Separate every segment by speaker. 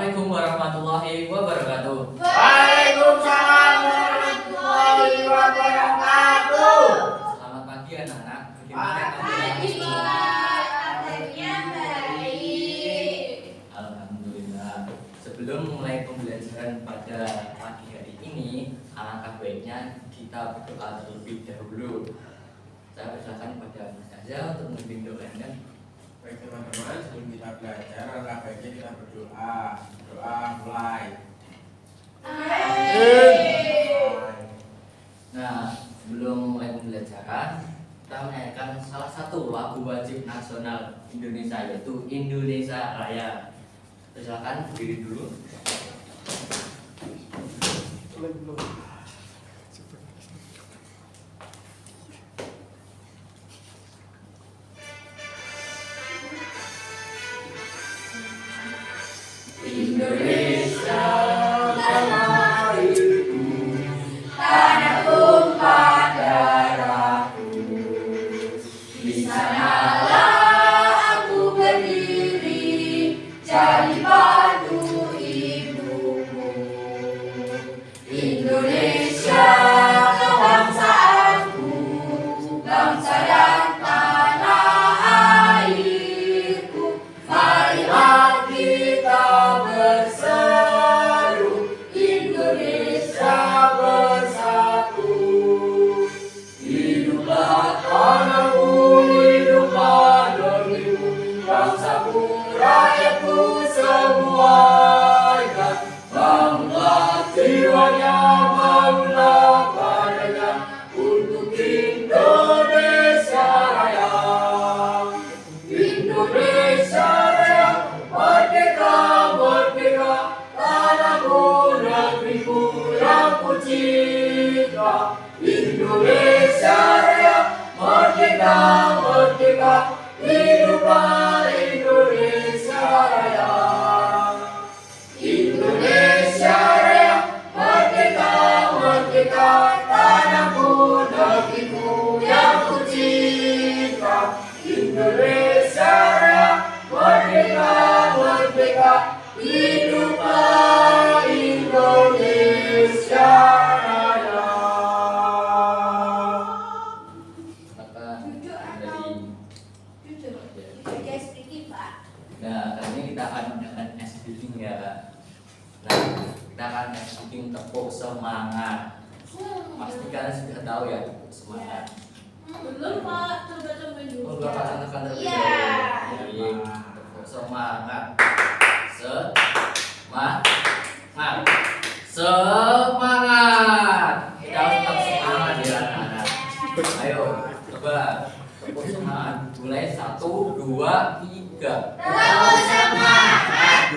Speaker 1: Assalamualaikum warahmatullahi wabarakatuh.
Speaker 2: Waalaikumsalam warahmatullahi wabarakatuh.
Speaker 1: Selamat pagi anak-anak.
Speaker 2: Pagi, Pak. Kabarnya baik.
Speaker 1: Alhamdulillah. Sebelum mulai pembelajaran pada pagi hari ini, alangkah baiknya kita berdoa terlebih dahulu. Saya persilakan kepada Mas Azza untuk memimpin doanya.
Speaker 2: Baik teman-teman, sebelum kita belajar, alangkah baiknya kita berdoa. Doa mulai.
Speaker 1: Nah, sebelum mulai pembelajaran, kita menyanyikan salah satu lagu wajib nasional Indonesia, yaitu Indonesia Raya. Silakan berdiri dulu.
Speaker 2: Indonesia tanah airku, tanah tumpah darahku. Di sanalah aku berdiri, jadi padu ibuku. Indonesia kebangsaanku, bangsa dan tanah airku. Marilah kita berseru, Indonesia bersatu. Hiduplah tanahku, hiduplah negeriku, bangsaku, rakyatku semuanya. Bangunlah jiwanya, bangunlah badannya untuk Indonesia Raya. Indonesia Raya, merdeka, merdeka, tanahku, negeriku yang ku cinta. Indonesia Raya, merdeka, merdeka, hiduplah Indonesia Raya. Indonesia Raya, merdeka, merdeka, tanahku, negeriku yang ku cinta. Indonesia Raya, merdeka, merdeka, hiduplah Indonesia Raya.
Speaker 1: Nah, kali ini kita akan menggunakan SBing ya. Nah, kita akan SBing tepuk semangat. Pasti kalian sudah tahu ya tepuk semangat.
Speaker 3: Belum Pak, coba-coba dulu.
Speaker 1: Oh, Bapak tekan terlebih
Speaker 3: Iya.
Speaker 1: dahulu. Tepuk semangat. Semangat. Semangat. Kita harus tetap semangat ya anak-anak. Ayo, coba tepuk semangat. Mulai 1, 2, 3.
Speaker 2: Tepuk semangat.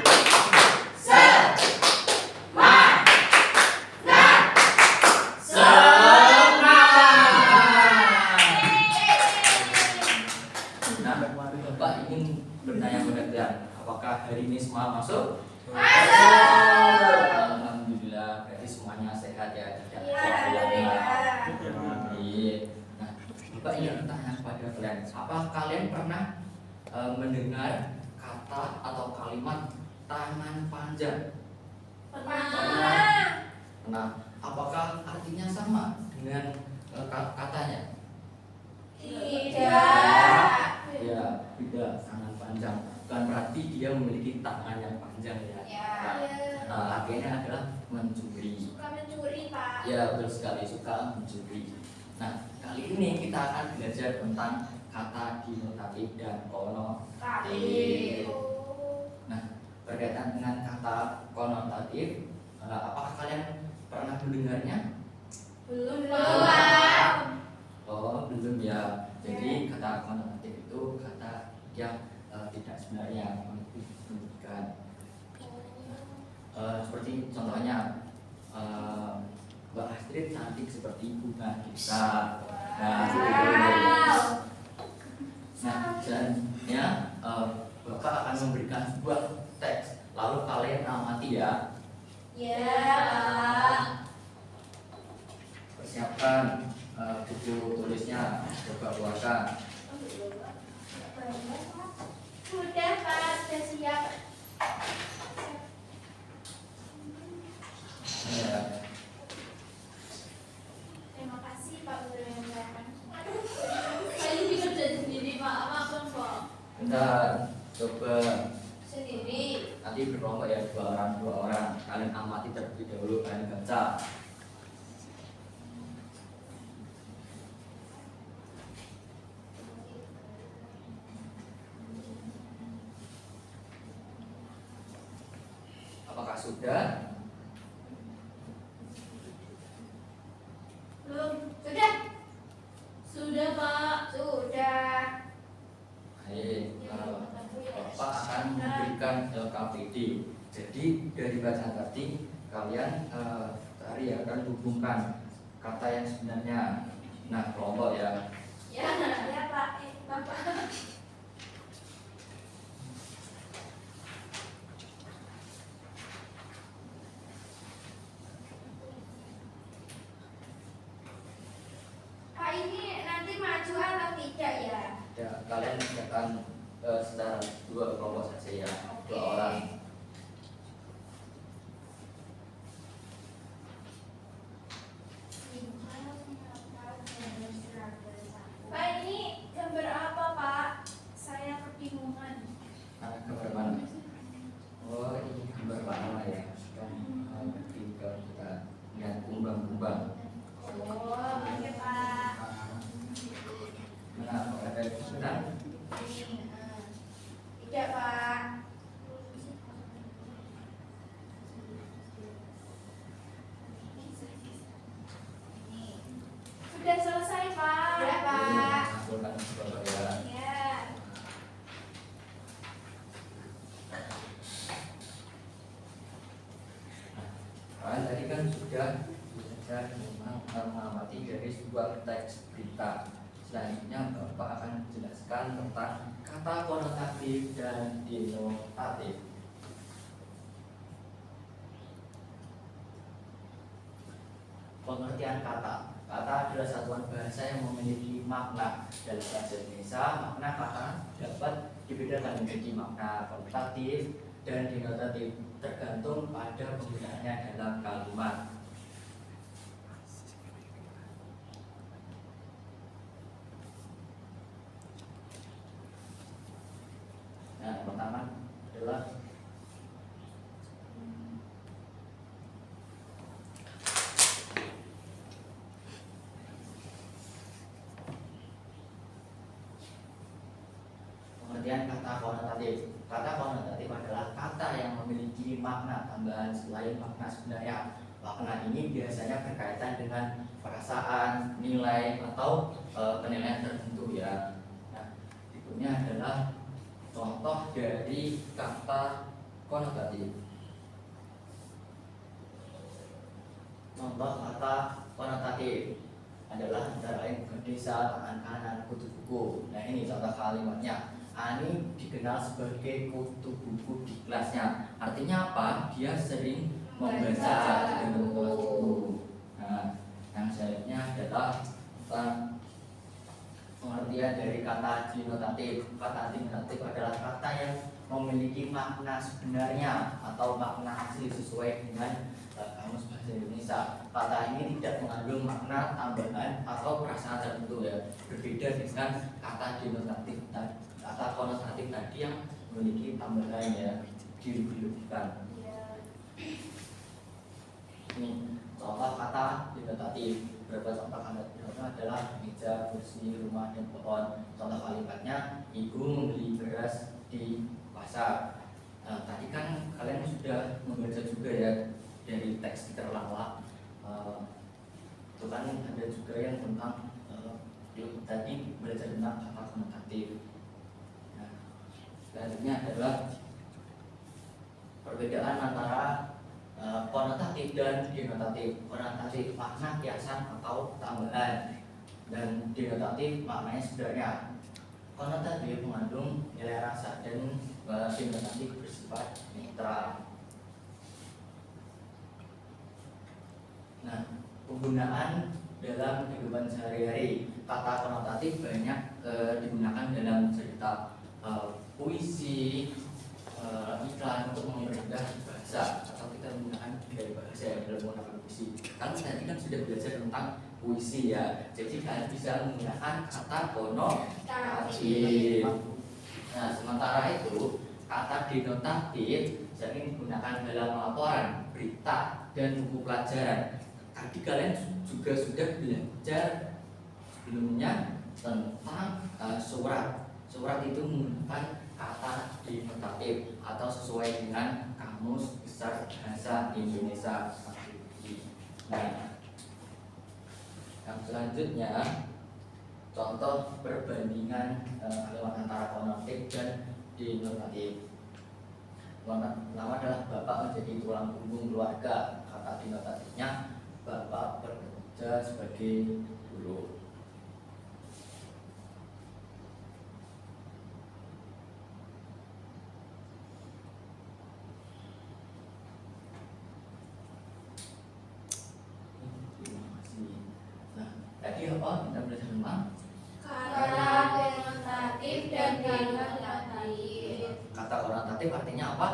Speaker 1: Bapak ingin bertanya pada kalian, apakah hari ini semua masuk?
Speaker 2: Masuk.
Speaker 1: Alhamdulillah, berarti semuanya sehat ya, tidak
Speaker 2: Iya,
Speaker 1: ada
Speaker 2: iya.
Speaker 1: Iya. Nah, Bapak ingin bertanya kepada kalian, apa kalian pernah mendengar kata atau kalimat tangan panjang?
Speaker 3: Pernah.
Speaker 1: Nah, apakah artinya sama dengan katanya?
Speaker 2: Tidak.
Speaker 1: Ya, tidak, tangan panjang. Bukan berarti dia memiliki tangan yang panjang ya.
Speaker 2: Ya.
Speaker 1: Artinya adalah mencuri.
Speaker 2: Suka mencuri, Pak.
Speaker 1: Ya, betul sekali, suka mencuri. Nah, kali ini kita akan belajar tentang kata denotatif dan konotatif. Nah, berkaitan dengan kata konotatif, apakah kalian pernah mendengarnya?
Speaker 3: Belum
Speaker 2: Belum.
Speaker 3: Pak.
Speaker 1: Oh, belum ya. Jadi kata konotatif itu kata yang tidak sebenarnya menunjukkan. Seperti contohnya Mbak Astrid cantik seperti bunga kita. Nah, seperti itu. Nah, selanjutnya Bapak akan memberikan sebuah teks, lalu kalian amati ya.
Speaker 2: Ya, Pak.
Speaker 1: Persiapkan buku tulisnya, coba keluarkan.
Speaker 2: Sudah, Pak. Sudah siap.
Speaker 1: Bentar, coba
Speaker 3: Sendiri.
Speaker 1: nanti berkelompok ya, dua orang. Kalian amati terlebih dahulu, kalian baca. Apakah sudah?
Speaker 3: Belum. Sudah. Sudah, Pak. Sudah.
Speaker 1: Baik, Bapak akan memberikan LKPD. Jadi dari bacaan tadi kalian tadi akan hubungkan kata yang sebenarnya. Nah, kelompok ya.
Speaker 3: Ya, ya, Pak. Bapak. Pak, ini nanti maju atau tidak ya?
Speaker 1: Ya, kalian akan secara dua kelompok saja ya, dua orang.
Speaker 3: Pak, ini gambar apa, Pak? Saya kebingungan.
Speaker 1: Nah, gambar mana? Oh, ini gambar mana ya? Kan tinggal kita lihat kumbang-kumbang.
Speaker 3: Oh, oke, Pak.
Speaker 1: Mana ada benar?
Speaker 3: Tidak, Pak. Sudah selesai, Pak. Ya, Pak.
Speaker 1: Aku akan coba ya.
Speaker 3: Ya.
Speaker 1: Kalian tadi kan sudah belajar memang mengamati dari sebuah teks berita. Selanjutnya Bapak akan menjelaskan tentang kata konotatif dan denotatif. Pengertian kata. Kata adalah satuan bahasa yang memiliki makna. Dalam bahasa Indonesia, makna kata dapat dibedakan menjadi makna konotatif dan denotatif, tergantung pada penggunaannya dalam kalimat. Nah, yang pertama adalah pengertian kata konotatif. Kata konotatif adalah kata yang memiliki makna tambahan selain makna sebenarnya. Makna ini biasanya berkaitan dengan perasaan, nilai, atau penilaian tertentu ya. Nah, berikutnya adalah contoh dari kata konotatif. Contoh kata konotatif adalah antara lain berdesa, tangan kanan, kutu buku. Nah, ini contoh kalimatnya. Ani dikenal sebagai kutu buku di kelasnya. Artinya apa? Dia sering membaca di dalam kelas buku. Nah, yang selanjutnya adalah pengertian dari kata denotatif. Kata denotatif adalah kata yang memiliki makna sebenarnya atau makna asli sesuai dengan kamus bahasa Indonesia. Kata ini tidak mengandung makna tambahan atau perasaan tertentu ya. Berbeda dengan kata denotatif tadi. Kata konotatif tadi yang memiliki tambahan ya, dilebihkan. Ini contoh kata denotatif. Beberapa contoh kata denotatif adalah meja, kursi, rumah, dan pohon. Contoh kalimatnya, ibu membeli beras di pasar. Tadi kan kalian sudah membaca juga ya dari teks terlala. Itu kan ada juga yang tentang tadi belajar tentang kata konotatif. Selanjutnya adalah perbedaan antara konotatif dan denotatif. Konotatif makna kiasan atau tambahan, dan denotatif maknanya sebenarnya. Konotatif mengandung nilai rasa dan denotatif bersifat netral. Nah, penggunaan dalam kehidupan sehari-hari. Kata konotatif banyak digunakan dalam cerita, puisi, iklan untuk mempermudah bahasa, atau kita menggunakan gaya bahasa yang dalam menggunakan puisi. Kalian tadi kan sudah belajar tentang puisi ya, jadi kalian bisa menggunakan kata konotatif. Nah, sementara itu kata denotatif sering digunakan dalam laporan, berita, dan buku pelajaran. Tadi kalian juga sudah belajar sebelumnya tentang surat. Surat itu menggunakan kata denotatif atau sesuai dengan Kamus Besar Bahasa Indonesia. Nah, yang selanjutnya contoh perbandingan kalimat antara konotatif dan denotatif. Pertama adalah bapak menjadi tulang punggung keluarga. Kata denotatifnya bapak bekerja sebagai guru. Tadi apa kita belajar tentang
Speaker 3: Kata denotatif dan denotatif.
Speaker 1: kata konotatif artinya apa?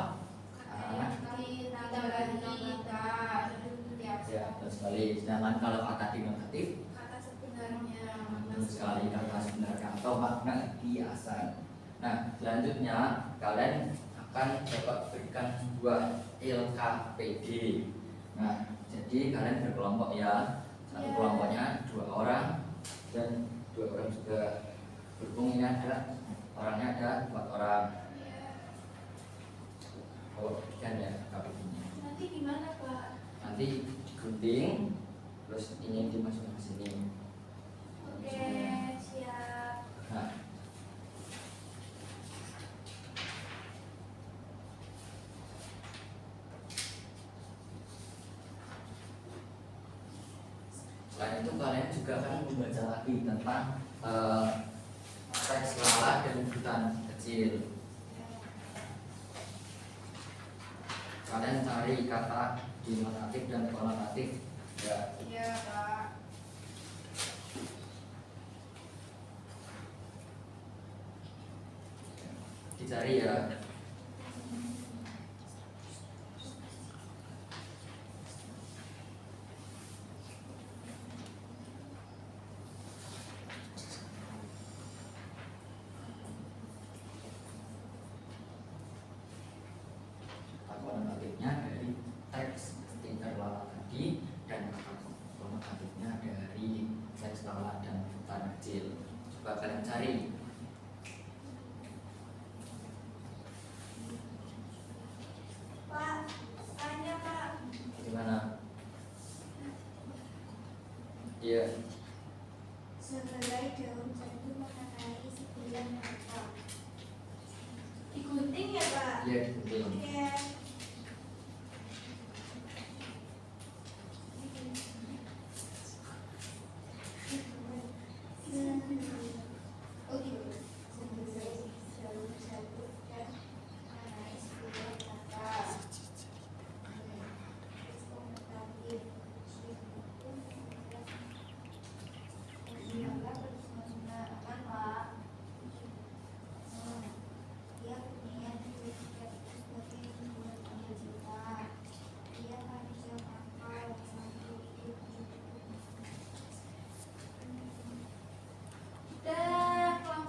Speaker 1: Ya, betul sekali. Sedangkan kalau kata denotatif,
Speaker 3: Kata sebenarnya.
Speaker 1: betul sekali, kata sebenarnya atau makna kiasan. Nah, selanjutnya kalian akan dapat berikan sebuah LKPD. Nah, jadi kalian berkelompok ya. Satu kelompoknya 2 orang dan 2 orang juga. Berhubung ini ada orangnya ada 4 orang. Oh, kan ya KPD-nya.
Speaker 3: Nanti gimana Pak?
Speaker 1: Nanti digunting, terus ini dimasukkan ke sini.
Speaker 3: Oke, siap.
Speaker 1: Nah, selain itu kalian juga akan membaca lagi tentang teks lalat dan hutan kecil. Kalian cari kata denotatif dan konotatif ya.
Speaker 3: Iya Pak.
Speaker 1: Dicari ya. Konotatifnya dari teks interlalat tadi dan konotatifnya dari teks lalat dan hutan kecil. Coba kalian cari.
Speaker 3: Pak, tanya Pak.
Speaker 1: Gimana? Iya.
Speaker 3: Sehelai daun jatuh mengenai sebilah mata. Digunting ya Pak?
Speaker 1: Iya, betul.
Speaker 3: Oke. Oh gitu. Sehelai daun jatuh dan mengenai sebilah mata.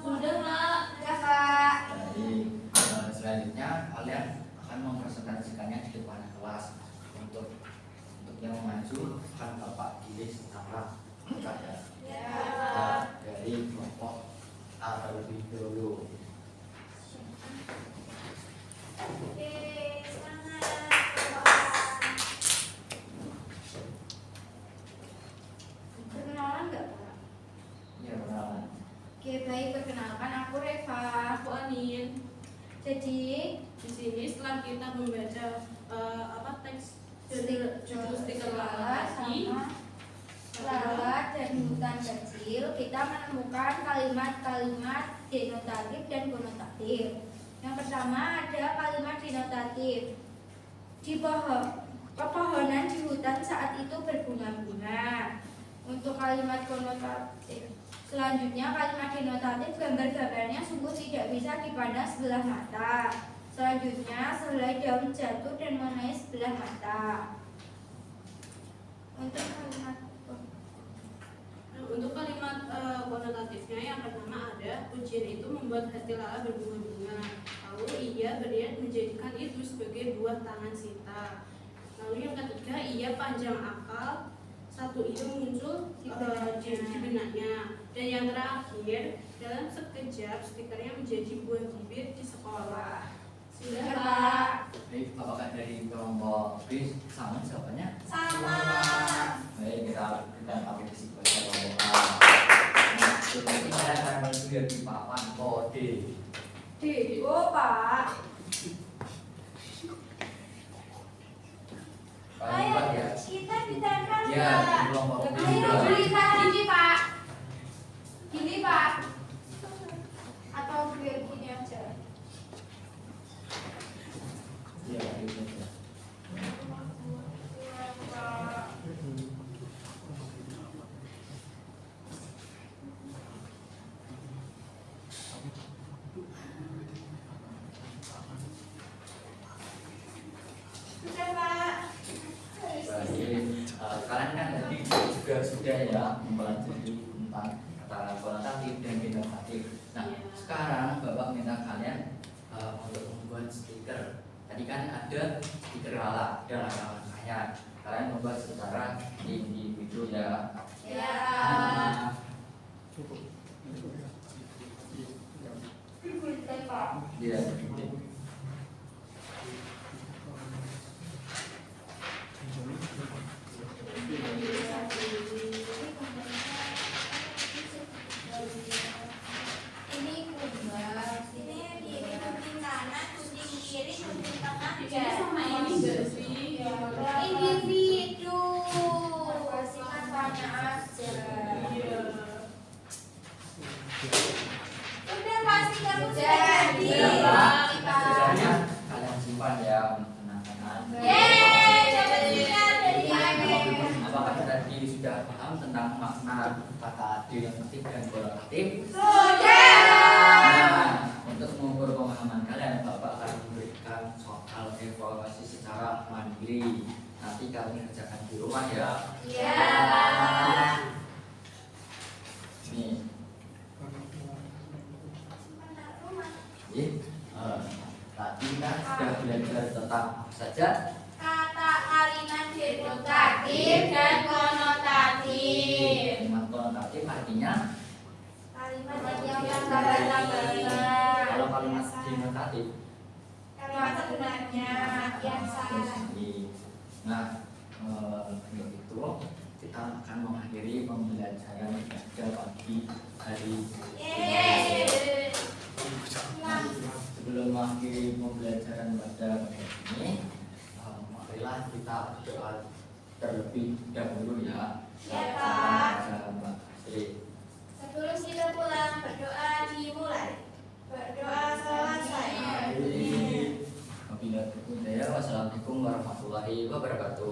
Speaker 3: Sudah Pak. Ya Pak.
Speaker 1: Jadi selanjutnya kalian akan mempresentasikannya di depan kelas. Untuk yang maju akan Bapak pilih secara kepada
Speaker 3: Ya.
Speaker 1: dari kelompok A terlebih dahulu.
Speaker 3: Oke, semangat. Pak. Perkenalan nggak Pak?
Speaker 1: Ya, perkenalan.
Speaker 3: Oke, baik, perkenalkan aku Reva.
Speaker 4: Aku Anin.
Speaker 3: Jadi,
Speaker 4: Di sini setelah kita membaca teks judul stiker lalat tadi,
Speaker 3: lalat dan hutan kecil, kita menemukan kalimat-kalimat denotatif dan konotatif. Yang pertama ada kalimat denotatif. Di pepohonan di hutan saat itu berbunga-bunga. Untuk kalimat konotatif, selanjutnya kalimat denotatif, gambar-gambarnya sungguh tidak bisa dipandang sebelah mata. Selanjutnya, sehelai daun jatuh dan mengenai sebelah mata.
Speaker 4: untuk kalimat konotatifnya yang pertama ada ujian itu membuat hati Lala berbunga-bunga. Lalu ia berniat menjadikan itu sebagai buah tangan Sita. Lalu yang ketiga, ia panjang akal. Satu ide muncul di benaknya. Dan yang terakhir, dalam sekejap stikernya menjadi buah bibir di sekolah.
Speaker 3: Sudah, Pak.
Speaker 1: Baik, apakah dari kelompok B sama jawabannya?
Speaker 3: Sama.
Speaker 1: Baik, kita pakai risiko kelompok A. Nah, selanjutnya saya akan melihat di papan kode.
Speaker 3: Oh, Pak.
Speaker 1: Kalimat ya.
Speaker 3: Kita ditempel,
Speaker 1: Ya,
Speaker 3: Pak.
Speaker 1: di kelompok B
Speaker 3: Ayo
Speaker 1: juga.
Speaker 3: tulisan gini, Pak. Gini, Pak. Atau biar gini aja.
Speaker 1: Ya, itu saja.
Speaker 3: Sudah, Pak.
Speaker 1: Baik, kalian kan tadi juga sudah ya mempelajari tentang kata konotatif dan denotatif. Nah, sekarang Bapak minta kalian untuk membuat stiker. Tadi kan ada stiker Lala, ada langkah-langkahnya. Kalian membuat secara individu ya.
Speaker 3: Ya.
Speaker 1: Nah,
Speaker 3: Pak.
Speaker 1: dia
Speaker 3: Ini kumbang. Ini di kuping kanan, kuping kiri, kuping tengah.
Speaker 4: Ini sama ini enggak sih?
Speaker 3: Individu. Singkat tanya aja.
Speaker 4: Iya.
Speaker 3: Udah pasti kamu sudah jadi.
Speaker 1: ya, Pak. Stikernya kalian simpan ya untuk kenang-kenangan.
Speaker 3: Yeay, dapat stiker dari Ade.
Speaker 1: Apakah tadi sudah paham tentang makna kata denotatif dan konotatif?
Speaker 3: Sudah.
Speaker 1: Nah, untuk mengukur pemahaman kalian, Bapak akan memberikan soal evaluasi secara mandiri. Nanti kalian kerjakan di rumah ya.
Speaker 3: Iya.
Speaker 1: Nih, tadi kan sudah belajar tentang apa saja.
Speaker 3: Kata kalimat denotatif dan konotatif.
Speaker 1: Kalimat konotatif artinya
Speaker 3: Kalimat yang tambah-tambahan.
Speaker 1: kalau kalimat denotatif
Speaker 3: Kalimat sebenarnya yang salah.
Speaker 1: Nah, untuk itu kita akan mengakhiri pembelajaran pada pagi hari.
Speaker 3: Yeay.
Speaker 1: Sebelum mengakhiri pembelajaran pada pagi ini, marilah kita berdoa terlebih dahulu ya.
Speaker 3: Ya, Pak.
Speaker 1: Terima kasih.
Speaker 3: Sebelum kita pulang, berdoa dimulai. Berdoa selesai.
Speaker 1: Wabillahi taufiq. Wassalamualaikum warahmatullahi wabarakatuh.